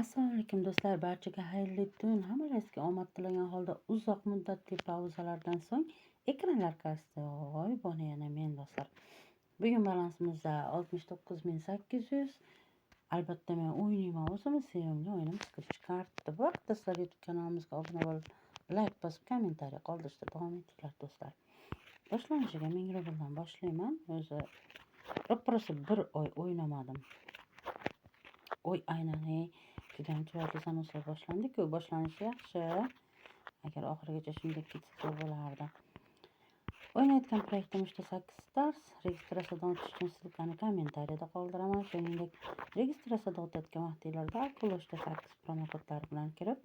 Assalomu alaykum do'stlar, barchaga xayrli tun. Hammangizga omad tilagan holda uzoq muddatli pauzalardan so'ng ekranlar qarshisida g'oyibona yana men do'stlar. Bugun balansimizda 69.800. Albatta men o'ynayman, o'zimiz sevimli o'yinim Scratch Card. Bu vaqt do'stlar YouTube kanalimizga obuna bo'lib, like bosib, kommentariy qoldirishda davom etinglar do'stlar. Boshlanishiga ming rubldan boshlayman. O'zi ro'parasi bir oy o'ynamadim. Oy aynan judayam chiroyli sanoqlar boshlandi-ku, boshlanishi yaxshi. Agar oxirigacha shunday ketsa bo'lardi. O'ynayotgan proyektim 8 stars. Registratsiyadan o'tish uchun silkani kommentariyada qoldiraman. Shuningdek, registratsiyadan o'tayotgan vaqtinglarda Akul8 promo kodlari bilan kirib,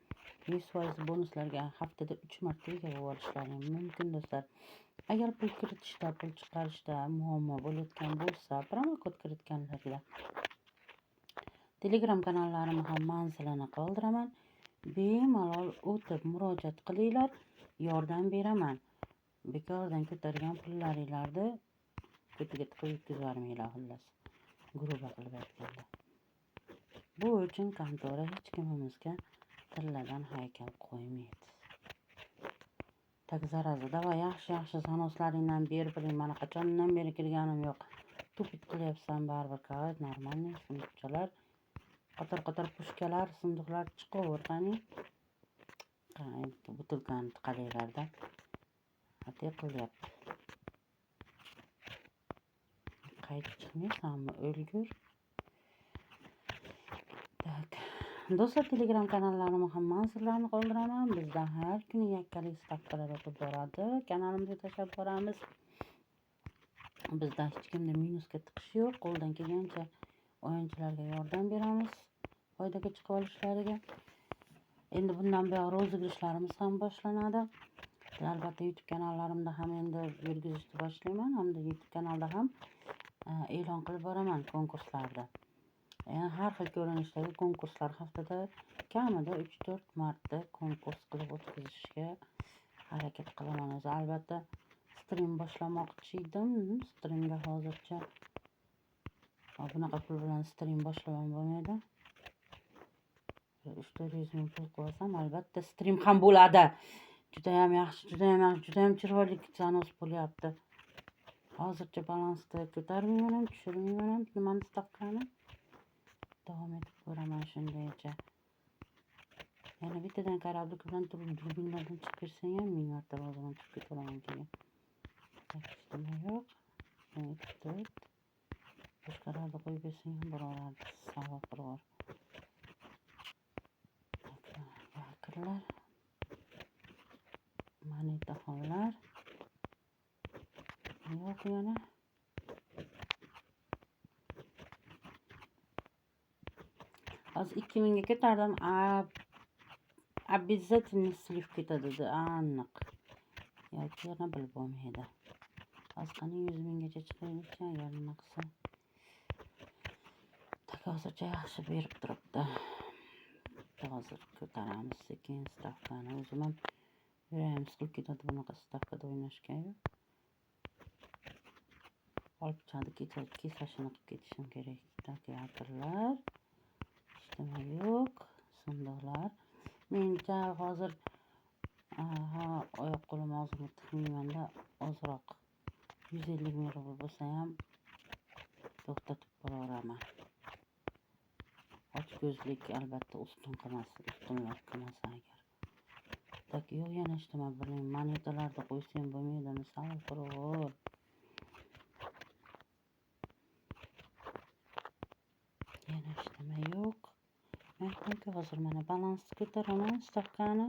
100% bonuslarga haftada 3 marta ega bo'lishlaring mumkin do'stlar. Agar pul kiritishda, pul chiqarishda muammo bo'layotgan bo'lsa, promo kod kiritganlarga Telegram kanallarimni ham manzilini qoldiraman. Bemalol o'tib murojaat qilinglar, yordam beraman. Bekordan ko'targan pullaringlarni ketiga tiqib yubormanglar xullas. Gruba qilib aytganda. Bu uchun kontora hech kimimizga tilladan haykal qo'ymaydi. Tak zarazi, davay yaxshi sanoslaringdan beri mana qachondan beri kirganim yo'q. Tupit qilyapsan baribir, qavt normalniy sumkalar. Qator pushkalar, sunduqlar chiqaver qani. Butilkani tiqalinglarda. Ate qilyapti. Qaytib chiqmaysanmi, o'lgur? Tak. Do'stlar, Telegram kanallarimni ham manzillarini qoldiraman. Bizda har kuni yakkalik stavkalar o'tib boradi. Kanalimizga tashlab boramiz. Bizda hech kimda minusga tiqish yo'q. Qo'ldan kelgancha o'yinchilarga yordam beramiz. Foydaga chiqib olishlariga. Endi bundan buyon rozыгрышlarimiz ham boshlanadi. Albatta YouTube kanallarimda ham endi yurgizishni boshlayman, hamda YouTube kanalda ham e'lon qilib boraman konkurslarda. Har xil ko'rinishdagi konkurslar haftada kamida 3-4 marta konkurs qilib o'tkazishga harakat qilaman. O'zi albatta stream boshlamoqchi edim. Streamga hozircha bunaqa pul bilan stream boshlab bo'lmaydi. 300 ming pul qo'ysam albatta stream ham bo'ladi. Judayam yaxshi, judayam chiroyli zanos bo'lyapti. Hozircha balansni ko'tarmayman, tushirmayman, nimani stavkani. Davom etib ko'raman shundaycha. Yana bittadan kораблик bilan turbinlardan chiqib bersang ham 1000 marta o'zimdan chiqib ketaman keyin. Nima yo'q. Boshqalarga qo'yib bersang ham bo'laveradi. Savob bor. Bakrlar. Monetaxonlar. Yo'q yana. Hozir 2000 ga ko'tardim. Обязательно slив ketadi dedi, aniq. Yoki yana bilib bo'lmaydi. Hozir qani 100 minggacha chiqaylikcha, agar nima qilsa. Tak hozircha yaxshi berib turibdi. Hozir ko'taramiz sekin stavkani. O'zim ham yuragim siqilib ketadi bunaqa stavkada o'ynashga. Olib kesashini qilib ketishim kerak. Tak yakrlar. Nima yo'q, sunduqlar. Mencha hozir oyoq qo'lim og'zimga tiqmaymanda ozroq 150 ming rubl bo'lsa ham to'xtatib boraveraman. Ochko'zlik albatta ustunlar qilmasa agar. Tak yo'q yana nima bilan monetalarda qo'ysam bo'lmaydimi? Savol qurur. Yana nima yo'q. Aytdim-ku hozir mana balansni ko'taraman, stavkani.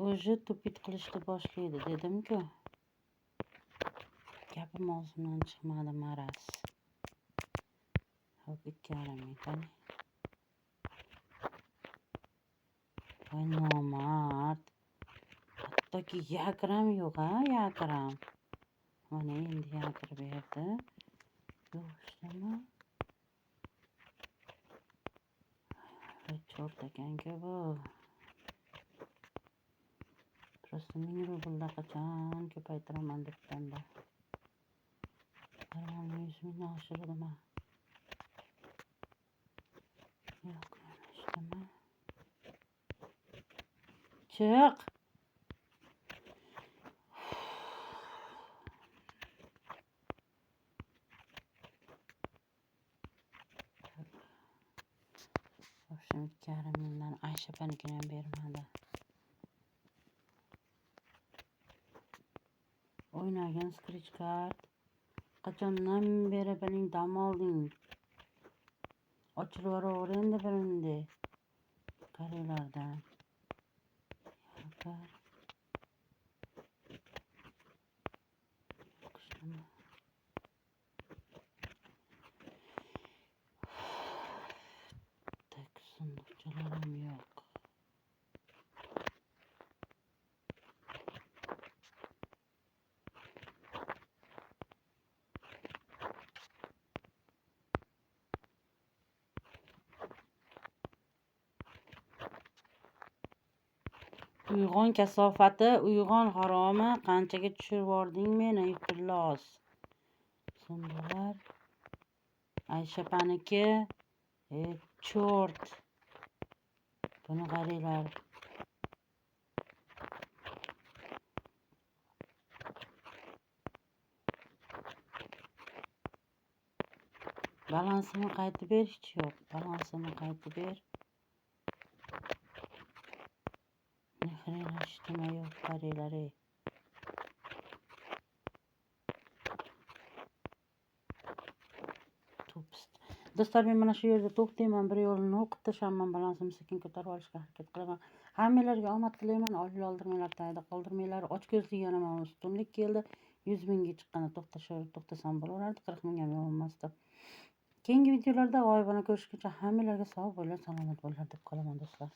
O'zi tupit qilishni boshlaydi dedim-ku. Gapim og'zimdan chiqmadi maraz. Hop 2,5 ming qani. Voy nomard. Hattoki yakram yo'q, yakram. Mana endi yakir berdi. Yo'qmi? Chort ekan-ku bu. Просто 1000 rublda qachon ko'paytiraman debdanda. 100 mingdan oshirdim. Yo'q, Chiq. Boshim karimdan Aysha panikini ham bermadi. O'ynagan scratch card. Qachondan beri bening dam olding? Ochilib yuboraver endi birinde. Qaranglardan. Yo'qlar. Yo'qishmi? Tak sunduqchalarim yo'q. Uyg'on kasofati, uyg'on haromi, qanchaga tushirib yubording meni, iflos. Sunduqlar. Aysha paniki. Chort. Buni qaranglar. Balansini qaytib berish yo'q. Balansini qaytib ber. Nexrena ishtimi yo'q, qaranglar. Do'stlar, men mana shu yerda to'xtayman, bir yo'lini o'qib tashlaman, balansimni sekin ko'tarib olishga harakat qilaman. Hammalarga omad tilayman. Oldirmanglar, tagida qoldirmanglar. Ochko'zlik yana mana ustunlik keldi. 100 mingga chiqqanda to'xtasam bo'laverardi, 40 ming ham bo'lmasdi. Keyingi videolarda g'oyibona ko'rishguncha hammalarga sog' bo'linglar, salomat bo'linglar deb qolaman do'stlar.